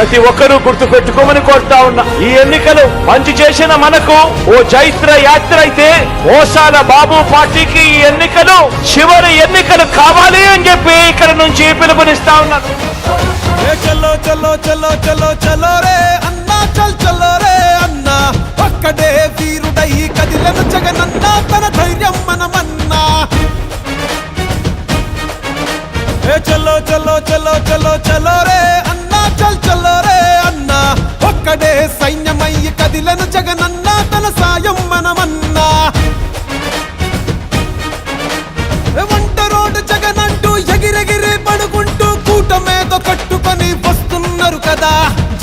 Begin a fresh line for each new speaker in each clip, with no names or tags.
ప్రతి ఒక్కరూ గుర్తు పెట్టుకోమని కోరుతా ఉన్నా. ఈ ఎన్నికలు మంచి చేసిన మనకు ఓ చైత్ర యాత్ర అయితే, మోసాల బాబు పార్టీకి ఈ ఎన్నికలు చివరి ఎన్నికలు కావాలి అని చెప్పి ఇక్కడ నుంచి పిలుపునిస్తా ఉన్నాను.
చలో చలో చలో చలో చలో రే అన్నా, చల్ చలో రే అన్నా, ఒక్కడే వీరుడై కదిలను జగనన్నా, తన ధైర్యం మనమన్నా. చలో చలో చలో చలో చలో రే అన్నా, చల్ చలో రే అన్నా, ఒక్కడే సైన్యమయ్యి కదిలను జగనన్నా, తన సాయం మనమన్నా. వంట రోడ్డు జగనంటూ ఎగిరెగిరి పడుకుంటూ కూటమేదో కట్టుకొని వస్తున్నారు కదా.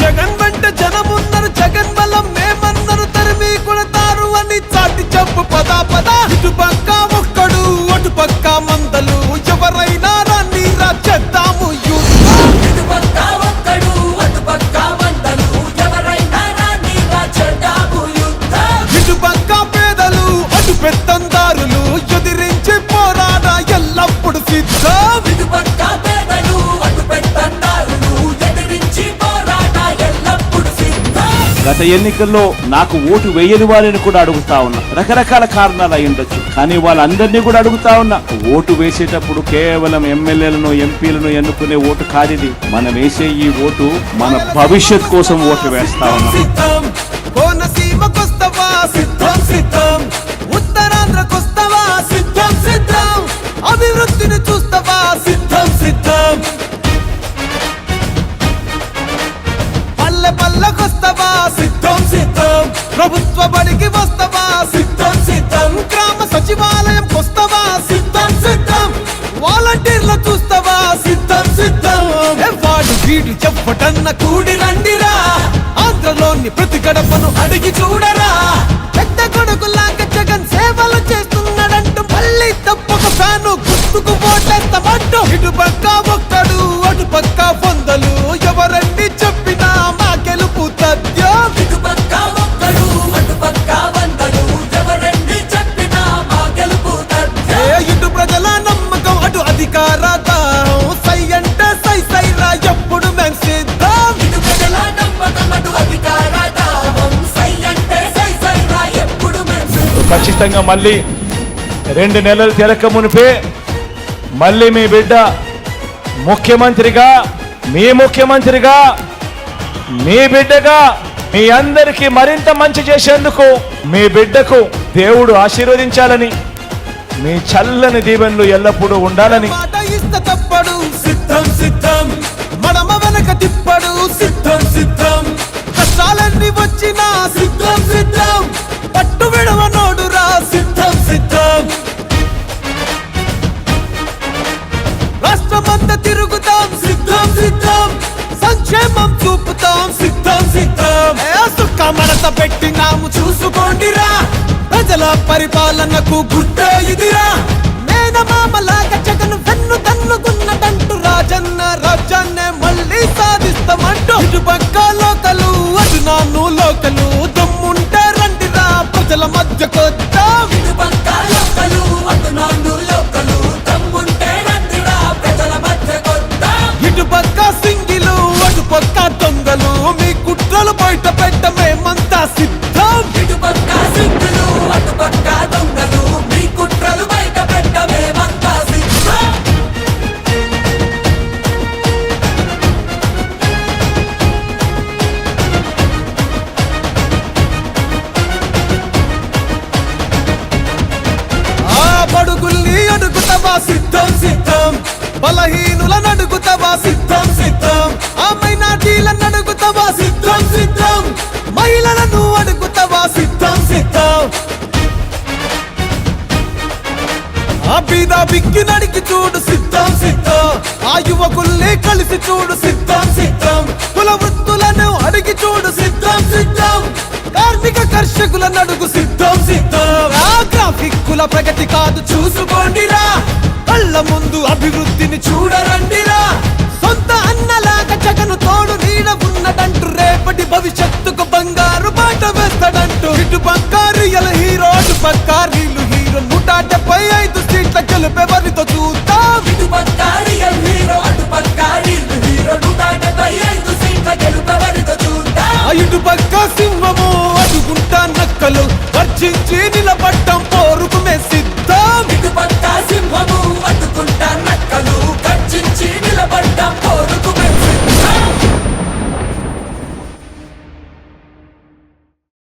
జగన్ వెంట జనమున్నారు, జగన్ బలం మేమన్నారు, తరిమి కొడతారు అని చాటి చెప్పు పద పద. ఇటు పక్క ఒక్కడు అటు పక్క మందలు, ఎవరైనా రాని రా చేద్దాము యుద్ధం.
ఇటు పక్క ఒక్కడు అటు పక్క మందలు, ఎవరైనా రాని రా చేద్దాము యుద్ధం.
ఇటు పక్క పేదలు అటు పెత్తందారులు, ఎదిరించి పోరాడ ఎల్లప్పుడు సిద్ధం.
ఇటు పక్క పేదలు అటు పెత్తందారులు, ఎదిరించి పోరాట ఎల్లప్పుడు సిద్ధం.
గత ఎన్నికల్లో నాకు ఓటు వేయని వారిని కూడా అడుగుతా ఉన్నా. రకరకాల కారణాలు అయి ఉండొచ్చు, కానీ వాళ్ళందరినీ కూడా అడుగుతా ఉన్నా. ఓటు వేసేటప్పుడు కేవలం ఎమ్మెల్యేలను ఎంపీలను ఎన్నుకునే ఓటు కాదిది. మనం వేసే ఈ ఓటు మన భవిష్యత్ కోసం ఓటు వేస్తా ఉన్నాం.
సిద్ధం కోనసీమకొస్తవా సిద్ధం సిద్ధం, ఉత్తరాంధ్రకొస్తవా సిద్ధం సిద్ధం, అభివృద్ధిని చూస్తవా సిద్ధం సిద్ధం, పల్లె పల్లెకొస్తవా సిద్ధం సిద్ధం, ప్రభుత్వ బడికి వస్తవా సిద్ధం సిద్ధం, గ్రామ సచివాలయం కొస్తవా సిద్ధం సిద్ధం, వాలంటీర్లు చూస్తవా సిద్ధం సిద్ధం. వాడు వీడు చెప్పటన్న కూడి రండిరా, ఆంధ్రలోని ప్రతి గడపను అడిగి చూడరా. పెద్ద కొడుకులాగా జగన్ సేవలు చేస్తున్నాడంటూ మళ్ళీ తప్పక ఫ్యాను గుర్తుకు ఓటేస్తామంటూ. ఇటు పక్క ఒక్కడు అటు పక్క పొందలు, ఎవరండి చెప్పినా మా గెలుపు తథ్యం.
ఇటు పక్క ఒక్కడు అటు పక్క మందలు, ఎవరండి చెప్పినా మా గెలుపు తథ్యం.
ఇటు ప్రజల నమ్మకం అటు అధికార దాహం, సై అంటే సై సై రా ఎప్పుడు మేం సిద్ధం.
ఇటు ప్రజల నమ్మకం అటు అధికార దాహం, సై అంటే సై సై రా ఎప్పుడు మేము సిద్ధం.
ఖచ్చితంగా మళ్ళీ 2 నెలలు తిరక మునిపే మళ్ళీ మీ బిడ్డ ముఖ్యమంత్రిగా, మీ ముఖ్యమంత్రిగా, మీ బిడ్డగా మీ అందరికీ మరింత మంచి చేసేందుకు మీ బిడ్డకు దేవుడు ఆశీర్వదించాలని, మీ చల్లని దీవెనలు ఎల్లప్పుడూ ఉండాలని.
మాట ఇష్ట తప్పడు సిద్ధం సిద్ధం, మడమ వెనక తిప్పడు సిద్ధం సిద్ధం, కష్టాలన్నీ వచ్చినా సిద్ధం సిద్ధం, పట్టు విడవనోడురా సిద్ధం సిద్ధం. రాష్ట్రమంతా తిరుగుతాం సిద్ధం సిద్ధం, సంక్షేమం చూపుతాం సిద్ధం సిద్ధం. సుక్క మడత పెట్టినాము చూసుకోండిరా, ప్రజల పరిపాలనకు గుర్తే ఇదిరా. మేనమామలాగా జగన్ వెన్ను తన్నుకున్నదంటూ రాజన్న రాజ్యాన్నే మళ్ళీ సాధిస్తామంటూ. ఇటు పక్క లోకలు అటు నాన్ను లోకలు, దమ్ముంటే రండిరా ప్రజల మధ్యకొద్దాం.
ఇటు పక్క లోకలు అటు నాండు లోకలు, దమ్ముంటే రండిరా ప్రజల మధ్యకొద్దాం.
ఇటు పక్క సింగిలు అటు పక్క దొంగలు, మీ కుట్రలు బయట పెట్ట మేమంతా సిద్ధం.
ఇటు పక్క సింగులు అటు పక్క దొంగలు, మీ కుట్రలు బయట పెట్టమేమంతా సిద్ధం.
ఆ బడుగుల్ని అడుగుతావా సిద్ధం సిద్ధం, బలహీనులను అడుగుతావా సిద్ధం సిద్ధం, ఆ మైనార్టీలను అడుగుతావా సిద్ధం సిద్ధం, మహిళలను అడుగుతావా సిద్ధం సిద్ధం. ఆ బీద బిక్కి నడికి చూడు సిద్ధం సిద్ధం, ఆ యువకుల్ని కలిసి చూడు సిద్ధం సిద్ధం, కుల వృత్తులను అడిగి చూడు సిద్ధం సిద్ధం, కార్మిక కర్షకులను అడుగు సిద్ధం సిద్ధం. ఆ గ్రాఫిక్ కుల ప్రగతి కాదు చూసుకోండిరా, కళ్ళ ముందు అభివృద్ధిని చూడరండిరా. సొంత అన్నలాగా జగను తోడు నీడ ఉన్నదంటూ, రేపటి భవిష్యత్తుకు బంగారు బాట వేస్తాడంటూ. ఇటు పక్క రియల్ హీరో అటు పక్క రీలు హీరో, 175 సీట్ల గెలుపెవరితో చూద్దాం.
ఇటు పక్క రియల్ హీరో అటు పక్క రీల్ హీరో, 175 సీట్ల గెలుపు
గెలిపించి